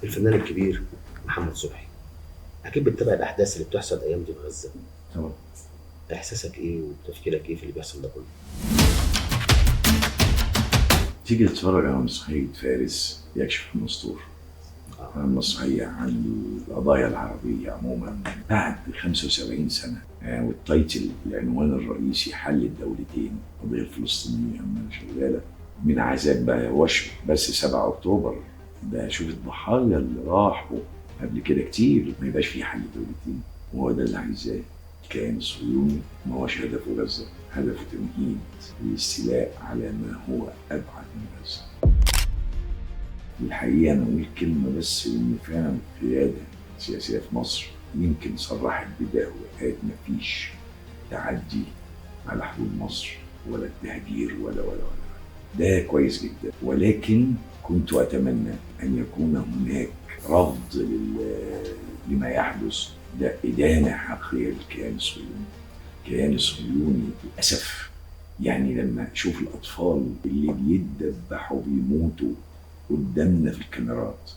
الفنان الكبير محمد صبحي، اكيد بتتابع الاحداث اللي بتحصل الايام دي في غزه. طبعا. احساسك ايه وتفكيرك ايه في اللي بيحصل ده كله؟ تيجي تتفرج على مسرحية فارس يكشف المستور، مسرحية عن القضايا العربية عموما بعد 75 سنة، والتايتل العنوان الرئيسي حل الدولتين، القضية الفلسطينية عمالة شغالة من عذاب بقى وش بس 7 أكتوبر ده. شوف الضحايا اللي راحوا قبل كده كتير، ما يبقاش في حل دولتين، وهو ده اللي عايزاه الكيان الصهيوني. ما هوش هدفه غزة، هدفه تمهيد الاستيلاء على ما هو أبعد من غزة. الحقيقة أنا أقول كلمة بس، إن فعلا القيادة السياسية في مصر يمكن صرحت بده وقالت مفيش تعدي على حدود مصر ولا التهجير ولا ده كويس جدا، ولكن كنت أتمنى أن يكون هناك رفض لما يحدث. ده إدانة حقيقية للكيان الصهيوني. الكيان الصهيوني للأسف يعني لما أشوف الأطفال اللي بيتذبحوا بيموتوا قدامنا في الكاميرات،